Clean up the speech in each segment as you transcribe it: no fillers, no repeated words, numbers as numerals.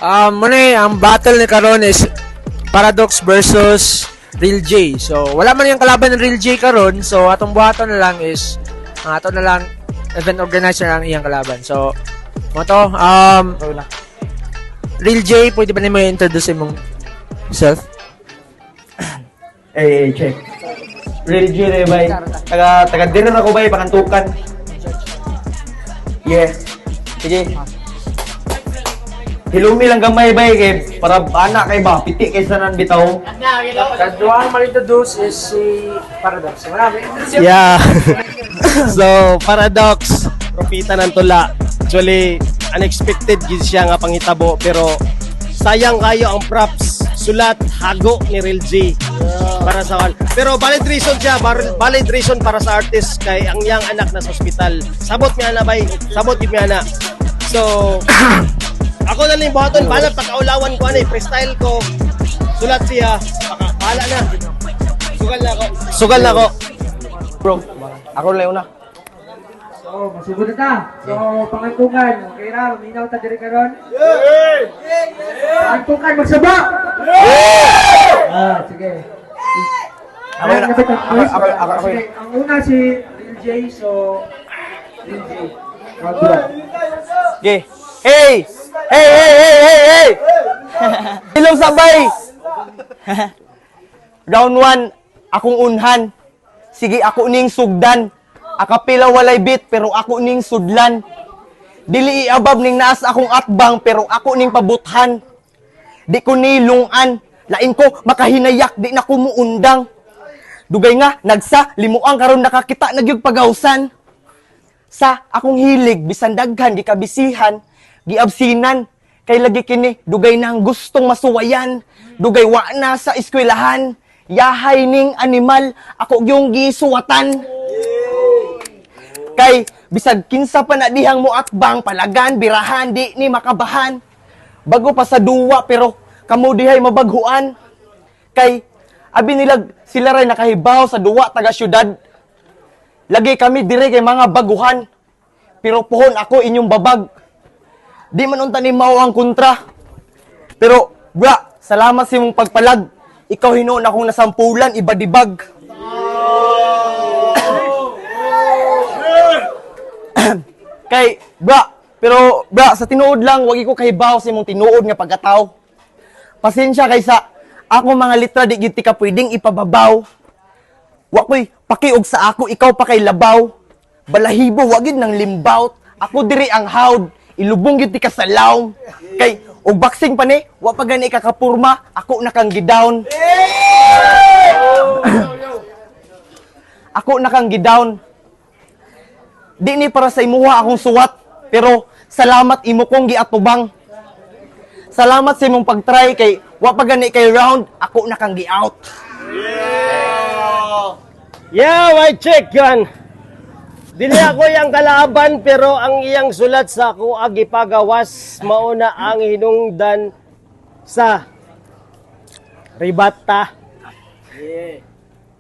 Ang battle ni karon is Paradox versus Real J. So, wala man yung kalaban ng Real J karon. So, atong buhaton na lang is ato na lang event organizer ang iyang kalaban. So, mo to, Real J, pwede ba nimo i-introduce mong self? Check. Real G rin, bay. Taga-dinner ako, bay, pakantukan. Yeah. Sige. Hilumi lang gamay, bay, kay para anak kay ba, piti kay sanan bitaw. Kaduang ma-introduce is si Paradox. Marami. Yeah. So, Paradox, propita ng tula. Actually, unexpected gid siya nga panghitabo, pero sayang kayo ang props. Sulat, hago ni Real G. Para sa pero valid reason siya, valid reason para sa artist kay ang iyang anak na sa ospital. Sabot niya na, bay. Sabot gid niya na. So, ako na lang buhaton, bahala pagkaulawan ko ano, freestyle ko. Sulat siya, bahala na. Sugal na ako. Bro, ako lang una. So, masugod na ta. So, pangantukan. Okay ra, minaw ta diri karon. Pangantukan magsaba. Sige. Ako. Sige, ang una si Real J, so Real J. Okay. Hey! Ilong sabay! Round 1, akong unhan. Sige, ako ning sugdan. Akapila walay bit, pero ako ning sudlan. Dili iabab ning naas akong atbang, pero ako ning pabuthan. Di ko nilungan. Lain ko, makahinayak, di na kumuundang. Dugay nga, nagsa, limuang karon nakakita, nagyug pagawsan. Sa akong hilig, bisan daghan, di kabisihan, giabsinan. Kay lagi kini, dugay nang gustong masuwayan. Dugay wa na sa eskwelahan. Yahay ning animal, ako yung gisuwatan. Kay, bisag kinsa pa na dihang mo atbang, palagan, birahan, di ni makabahan. Bago pa sa duwa, pero kamo dihay mabaghuan. Kay, abi nilag sila ray nakahibaw sa duwa taga syudad. Lagi kami dire kay mga baguhan. Pero pohon ako inyong babag. Di man unta ni mao ang kontra. Pero, bra, salamat sa imong pagpalag. Ikaw hinuon akong nasampulan, ibadibag. Kay, bra, sa tinuod lang, wag ko kahibaw sa imong tinuod nga pagkataw. Pasensya kaysa ako mga litra di gid ka pwedeng ipababaw. Wa ko'y pakiog sa ako, ikaw pa kay labaw. Balahibo, wagid ng limbaut. Ako diri ang hawd, ilubong gid ka sa lawm. Kay, og boxing pa ni, wa pa gani kakapurma, ako nakang gidown. Ako nakang gidown. Di ni para sa imuha akong suwat, pero salamat imo kong giatubang. Salamat sa imong pag-try kay wa pa gani kay round, ako nakang gi-out. Yeah, white check yan. Dili ako yung kalaban, pero ang iyang sulat sa ako agipagawas, mauna ang hinungdan sa ribata.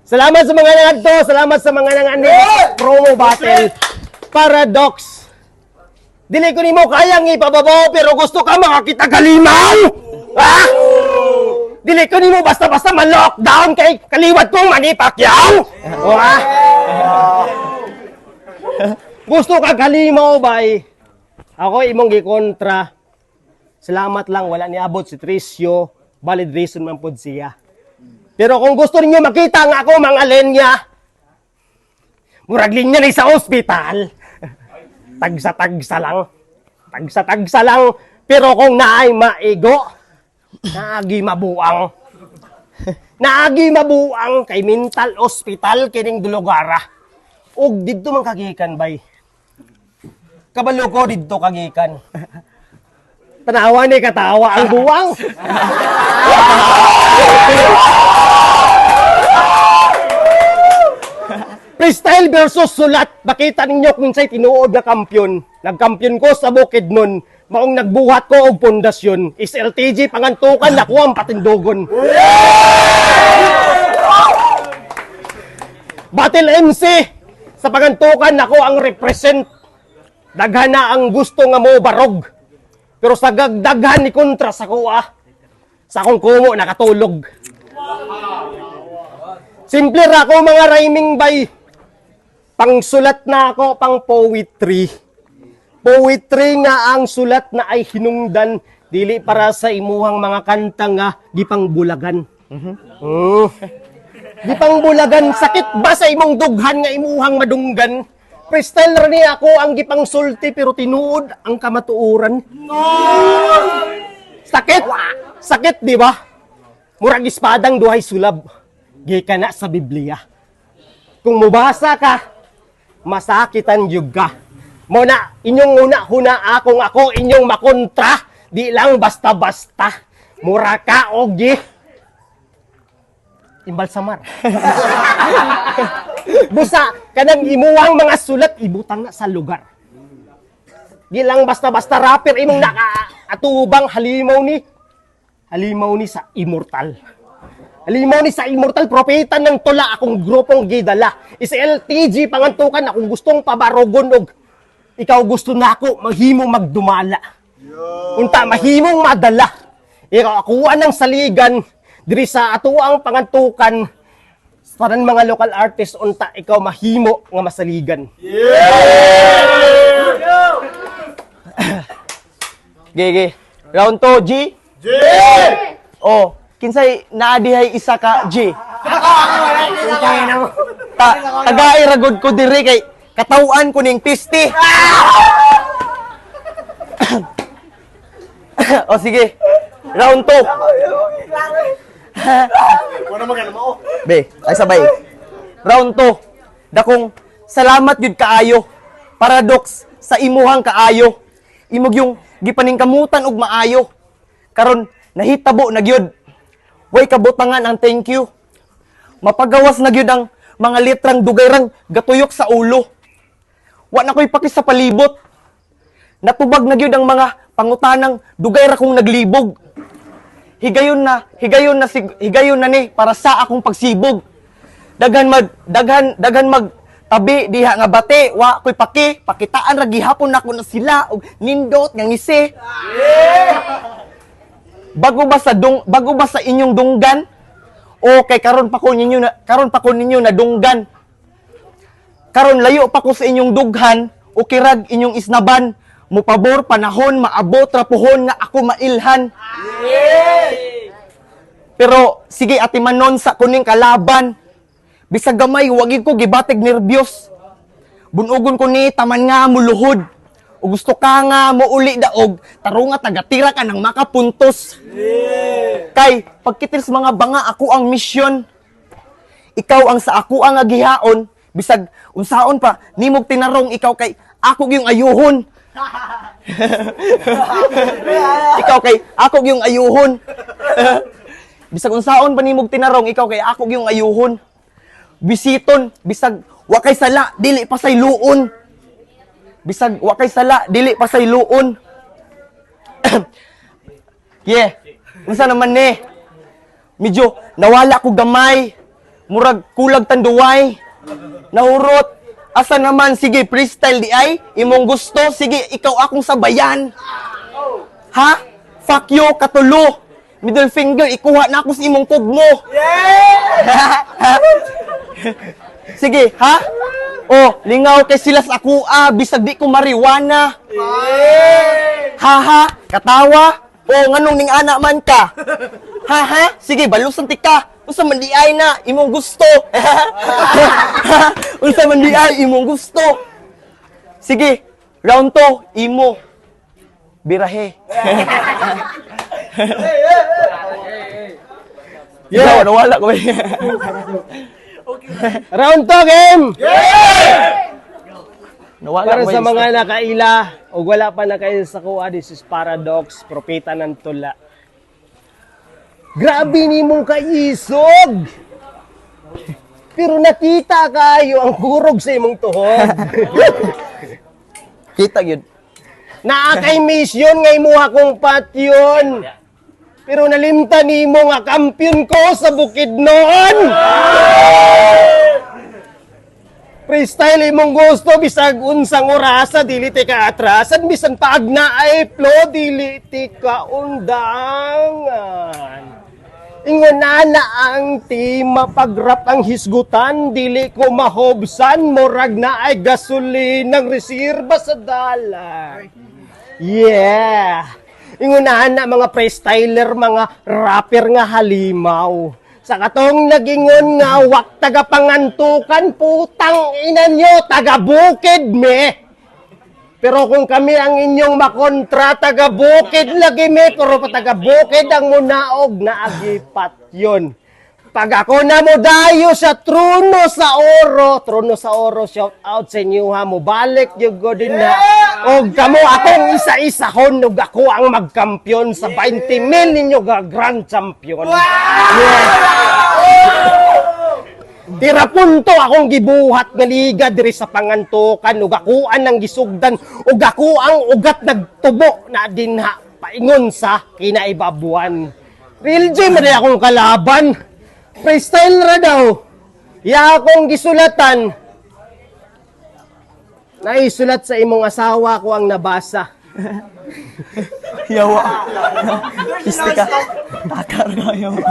Salamat sa mga nangadto, salamat sa mga nangani promo battle. Paradox. Dili ko nimo kayang ipababaw, pero gusto ka makakita kalimaw. Ha? Dili ko nimo basta-basta ma-lockdown kay kaliwat kong manipakyaw. Ha? Gusto ka kalimaw, bay? Ako imong gikontra. Salamat lang wala niabot si Tricio. Valid reason man pod siya. Pero kung gusto niyo makita nga ako mga lenya, murag linya ni sa ospital. Tagsa-tagsa lang. Tagsa-tagsa lang. Pero kung naay maigo, naagi mabuang. Naagi mabuang kay mental hospital kining Dulugara. Og didto man kagikan, bay. Kabalo ko didto kagikan. Tanawa ni katawa ang buwang. Freestyle versus sulat. Bakita ninyo kung sa'y tinuod na kampyon. Nagkampyon ko sa Bukidnon. Maong nagbuhat ko og pundasyon. Is LTG pangantukan na ko ang patindogon. Battle MC. Sa pangantukan ako ang represent. Daghan na ang gusto nga mo barog. Pero sa gagdaghan ni kontra sa kuha, sa akong kumo nakatulog. Simple ra ko mga rhyming by. Pangsulat na ako pang poetry. Poetry nga ang sulat na ay hinungdan dili para sa imuhang mga kanta nga gipang bulagan. Gipang bulagan, sakit ba sa imong dughan nga imuhang madunggan? Freestyle ra ni ako ang gipang sulti pero tinuod ang kamatuoran. Sakit! Sakit, di ba? Murag espadang duhay sulab. Gika na sa Biblia. Kung mubasa ka, masakitan yug ka. Muna, inyong una-huna ako inyong makontra. Di lang basta-basta. Mura ka, ogi. Imbalsamar. Busa, kanang imuwang mga sulat, ibutang na sa lugar. Di lang basta-basta rapper, imong nakaatubang halimaw ni sa immortal. Halimaw ni sa immortal, propeta ng tula, akong grupong gidala. Is LTG, pangantukan, akong gustong pabarogon, og ikaw gusto na ako, mahimo magdumala. Unta, mahimong madala. Ikaw, akuha ng saligan, diri sa atuang pangantukan, parang mga local artist, unta, ikaw mahimo nga masaligan. Gigi. Round 2, G? G! Oh, kinsay naadihay isa ka, G? Tagaay ragod ko diri kay katawaan ko ning pisti. O sige. Round 2. Be, ay sabay. Round 2. Dakong salamat gyud kaayo. Paradox sa imuhang kaayo. Imog yung gipaningkamutan og maayo. Karon nahitabo na gyud. Way kabutangan ang thank you. Mapagawas na gyud ang mga litrang dugayrang gatuyok sa ulo. Wa na ko'y pakis sa palibot. Natubag na gyud ang mga pangutanang dugay ra kong naglibog. Higayon na ni para sa akong pagsibog. Daghan mag tabi diha nga bate, wa ko'y pakitaan ra gihapon nako na sila og nindot nga ngisi. Bago ba sa inyong dunggan? O kay karon pa ko ninyo na dunggan. Karon layo pa ko sa inyong dughan o kirag inyong isnaban. Mupabor panahon maabot ra puhon nga ako mailhan. Pero sige atimanon sa kuning kalaban. Bisag gamay wagi ko gibatig nerbyos. Bunugon ko ni taman nga muluhod. O gusto ka nga mouli daog taro nga tagatira ka ng makapuntos. Kay pagkitil sa mga banga ako ang misyon. Ikaw ang sa ako ang agihaon. Bisag unsaon pa nimog tinarong ikaw kay ako gyung ayuhon. Ikaw kay ako gyung ayuhon. Bisag unsaon pa nimog tinarong ikaw kay ako gyung ayuhon. Bisiton bisag wa kay sala dili pa say luon. Bisag wa kay sala dili pa say luon. Yeah. Unsa naman ni? Medyo nawala ko gamay. Murag kulag tanduway. Nahurot. Asa naman, sige, freestyle di ay. Imong gusto, sige, ikaw akong sabayan. Ha? Fuck you, katulo. Middle finger, ikuha na ako sa imong tugmo. Sige, ha? Oh, lingaw kay sila sa ako, bisag di ko mariwana. Ha? Katawa? Oh, nganong ning anak man ka? Ha? Sige, balusan ti ka. Unsa man di ay na imong gusto. Unsa man di ay imong gusto. Sige, round 2 imo. Birahe. Yeah, nawala ko. Round 2 game! Nawala Para ko. sa mga nakaila o wala pa nakaila sa kuha, this is Paradox, propeta ng tula. Grabe ni mong kaisog! Pero nakita kayo ang kurog sa imong tuhod. Kita gyud. Naa kay mission nga imuha kong patyon. Pero nalimta nimo nga kampiyon ko sa bukid noon. Freestyle imong gusto bisag unsang orasa dili ti ka atrasan bisan paag naay flow dili ti ka undangan. Ingon na ang tima pagrap ang hisgutan dili ko mahobsan murag na ay gasolinang reserba sa dalan. Yeah. Ingon na mga freestyler, mga rapper nga halimaw. Sa katong nagingon nga wak taga pangantukan putang ina nyo taga bukid me. Pero kung kami ang inyong makontra taga bukid lagi me pero pa taga bukid ang munaog na agipat yon. Pag ako na mo dayo sa Trono sa Oro, shout out sa inyo ha, mo balik yung go din na. Og kamo akong isa-isahon, og ako ang magkampiyon sa 20 mil ninyo ga grand champion. Tira punto akong gibuhat nga liga diri sa pangantukan, ug akuan ang gisugdan, ug ako ang ugat nagtubo na dinha paingon sa kinaibabuan. Real G man akong kalaban. Freestyle ra daw. Ya akong gisulatan. Naisulat sa imong asawa ko ang nabasa. Yawa. Kiste ka. Takar ka, yawa.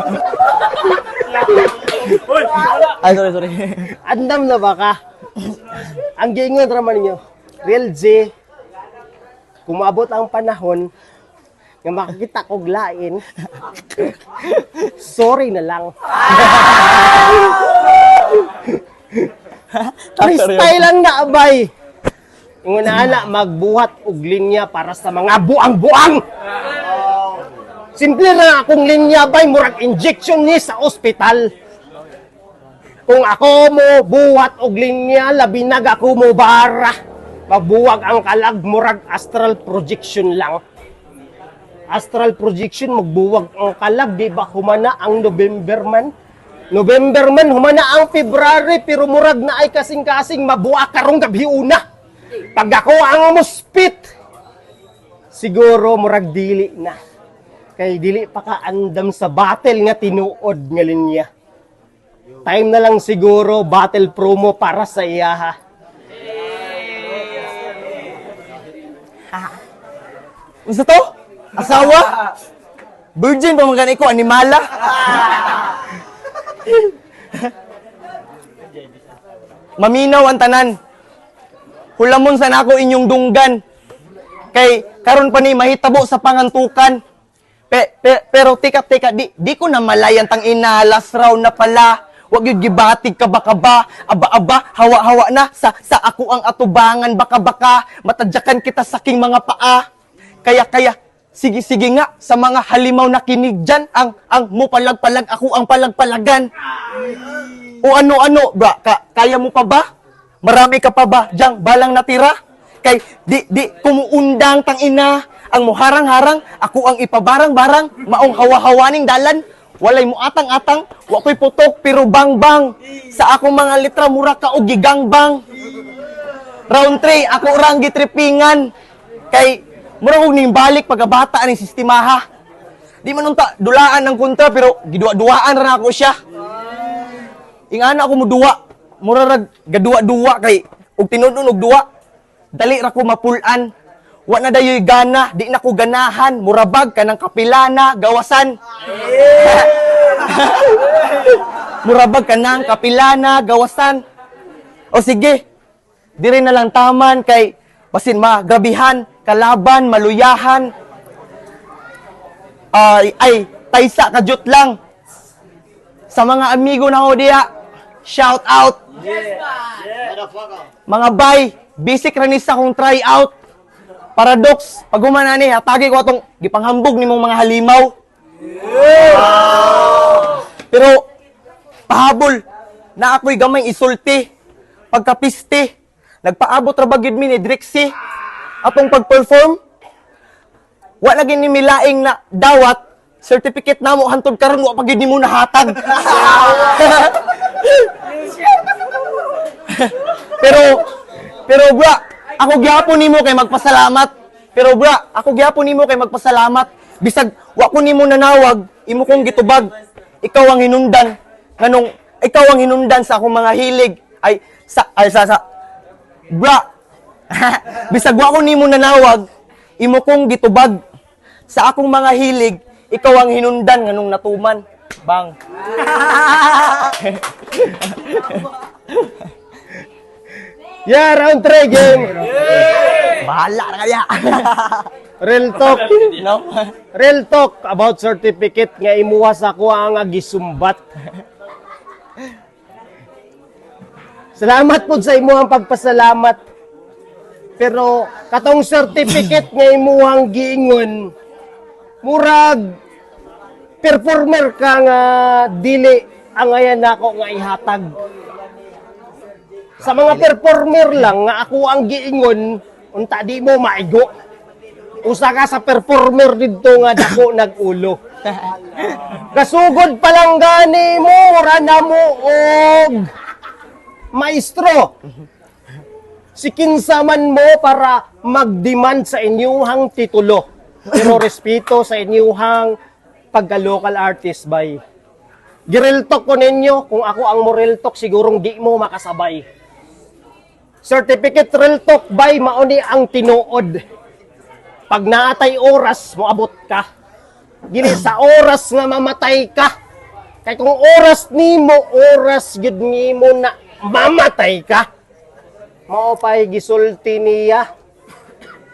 Ay, sorry. Andam na ba ka? Ang giingon raman ninyo, Real G, kumabot ang panahon nga makakita kog lain, sorry na lang. Freestyle lang na, abay. Ingon na ana, magbuhat og linya para sa mga buang-buang. Simple na akong linya, bay, murag injection ni sa ospital. Kung ako mo buhat og linya, labinag ako mo bara. Magbuwag ang kalag, murag astral projection lang. Astral projection, magbuwag ang kalag, di ba humana ang November man? November man, humana ang February, pero murag na ay kasing-kasing mabuwa karong gabi una. Pag ako ang muspit, siguro murag dili na. Kay dili pa ka andam sa battle nga tinuod nga linya. Time na lang siguro battle promo para sa iyaha. Unsa to? Asawa? Virgin pa magani ko, animala? Maminaw ang tanan. Hulamon sa nako inyong dunggan. Kay karon pa ni mahitabo sa pangantukan. Pero tika, di ko na malayan tang ina, last round na pala. Wag yung gibatig kaba-kaba, aba-aba, hawa-hawa na, sa ako ang atubangan, baka-baka, matadyakan kita sa king mga paa. Kaya, sige nga, sa mga halimaw na kinig dyan, ang mo palag-palag, ako ang palag-palagan. O ano, bra, kaya mo pa ba? Marami ka pa ba dyang balang natira? Kay, di kumuundang tang ina, ang muharang-harang, ako ang ipabarang-barang, maong hawa-hawaning dalan, walay mo atang-atang, wako'y putok, pero bang-bang. Sa akong mga litra, mura ka o gigangbang. Round 3, ako rang gitripingan. Kay, mura kong balik pagkabata ng sistemaha. Di man unta, dulaan ng kontra, pero gidua-duaan ra ako siya. Ingana ako mo duwa. Mura rag gadua-duwa kay, og tinudon og duwa. Dali ra ko mapulan. Wa na dayoy gana, di na ko ganahan, murabag ka ng kapilana, gawasan. Murabag ka ng kapilana, gawasan. O sige, di rin na lang taman kay basin grabihan, kalaban, maluyahan. Ay, taysa kadyot lang. Sa mga amigo na ho diya, shout out. Mga bay, basic ranis akong try out. Paradox, pag humanani, hatagi ko atong gipanghambog ni mong mga halimaw. Pero, pahabol, na ako'y gamay isulti, pagkapiste, nagpaabot rabagid mi ni Drixie, atong pag-perform, wala lagi ni milaing na dawat, certificate na mo, hantod karon wa pagid ni mo nahatag. pero bra, ako gyapon nimo kay magpasalamat. Pero bra, ako gyapon nimo kay magpasalamat. Bisag wa ko nimo nanawag, imo kong gitubag. Ikaw ang hinundan nganong ikaw ang hinundan sa akong mga hilig. Ay Bra, bisag wa ko nimo nanawag, imo kong gitubag. Sa akong mga hilig, ikaw ang hinundan nganong natuman. Bang. Yeah, round 3 game. Bahala na kaya. Real talk. No? Real talk about certificate nga imuha sa ko ang gisumbat. Salamat po sa imuhang pagpasalamat. Pero katong certificate nga imuhang giingon, murag performer ka nga dili ang ayan nako nga ihatag. Sa mga performer lang nga ako ang giingon, unta di mo maigo. Usa ka sa performer didto nga dako nag-ulo. Kasugod pa lang gani mo, ora na mo og maestro. Si kinsaman mo para mag-demand sa inyuhang titulo. Pero respeto sa inyuhang pagka-local artist bay. Girel talk ko ninyo, kung ako ang mo real talk, sigurong di mo makasabay. Certificate real talk bay, mauni ang tinuod. Pag naatay oras, moabot ka. Dili sa oras nga mamatay ka. Kay kung oras nimo, oras gid nimo na mamatay ka. Mao pay gisulti niya.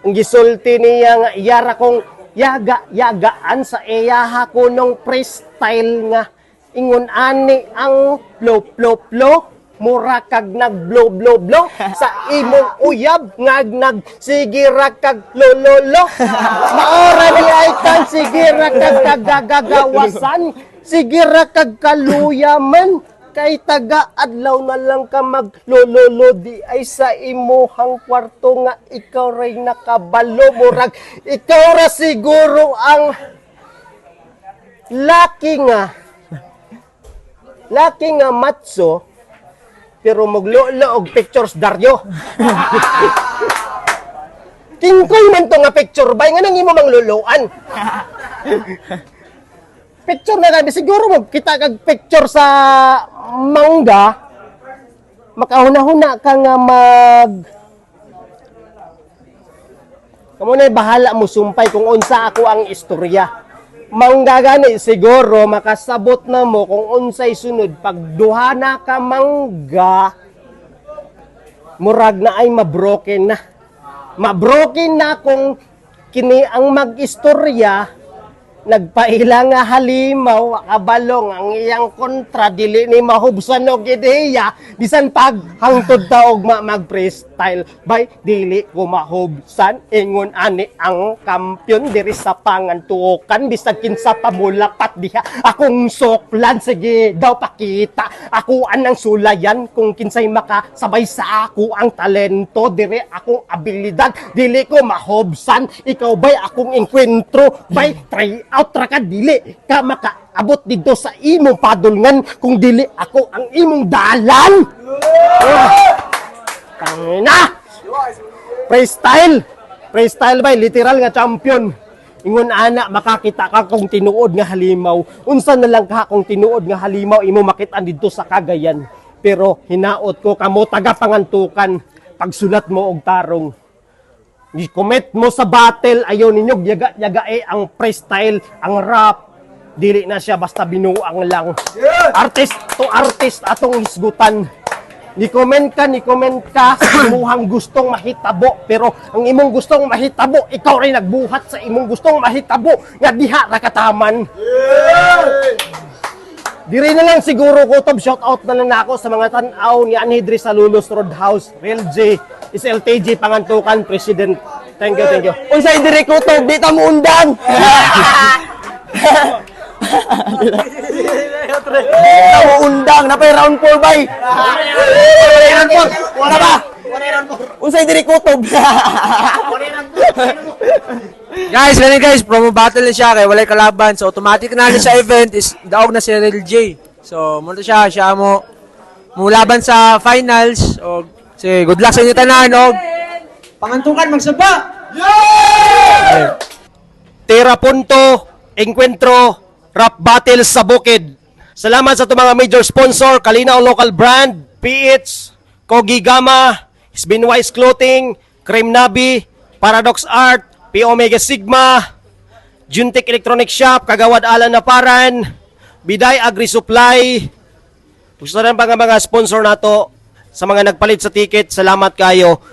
Ang gisulti niya nga iyara kong yagaan sa iyaha ko nung freestyle nga ingon ani ang flow mura kag nag blow sa imong uyab nag sige ra kag lololo maora di ay kan sige ra kag kagagawasan sige ra kag kaluyaman kay taga adlaw na lang ka maglololo di ay sa imuhang kwarto nga ikaw ray nakabalo murag ikaw ra siguro ang laki nga matso pero maglolo og pictures Dario. Kingkoy man to nga picture bay nga nang imo mangluluan. Picture na gabi siguro mo kita kag picture sa mangga makahuna-huna ka nga kamo na bahala mo sumpay kung unsa ako ang istorya. Mangga gani siguro makasabot na mo kung unsay sunod pag duha na ka mangga murag na ay mabroken na kung kini ang mag-istorya nagpaila nga halimaw kabalong ang iyang kontra dili ni mahubsan og ideya bisan pag hangtod ta og mag-freestyle bay dili ko mahubsan ingon ani ang kampiyon diri sa pangantuokan bisag kinsa pa mulapat diha akong soklan sige daw pakita ako anang sulayan kung kinsay makasabay sa ako ang talento diri akong abilidad dili ko mahubsan ikaw bay akong enkwentro bay try out ra ka dili ka makaabot dito sa imong padulngan kung dili ako ang imong dalan. Tangina. Freestyle bay literal nga champion. Ingon ana makakita ka kung tinuod nga halimaw. Unsa na lang ka kung tinuod nga halimaw imo makit-an didto sa Cagayan. Pero hinaot ko kamo taga pangantukan pagsulat mo og tarong. I-comment mo sa battle, ayaw ninyo, yaga-yagae ang freestyle, ang rap. Dili na siya basta binuang lang. Artist to artist atong isgutan. Ni-comment ka sa imuhang gustong mahitabo. Pero ang imong gustong mahitabo, ikaw rin nagbuhat sa imong gustong mahitabo nga diha ra kataman. Diri na lang siguro ko top shoutout na lang ako sa mga tan-aw ni Anhidri sa Lulos Roadhouse, Real J, is LTG Pangantukan President. Thank you. Unsay diri ko to, di ta mo undan. Di mo undang, napay round 4 bay. Wala ba? Unsay diri ko to. Guys, promo battle na siya kay walay kalaban. So automatic na sa event is daog na si Real J. So mo siya mo laban sa finals o sige, good luck sa inyo tanan og pangantukan magsaba. Yeah! Tera punto, enkwentro, rap battle sa bukid. Salamat sa itong mga major sponsor, Kalinaw Local Brand, PH, Kogi Gamma, Spinwise Clothing, Cream Nabi, Paradox Art, P Omega Sigma, Juntec Electronic Shop, Kagawad Alan Naparan, Biday Agri Supply. Gusto rin pa nga mga sponsor nato sa mga nagpalit sa ticket. Salamat kayo.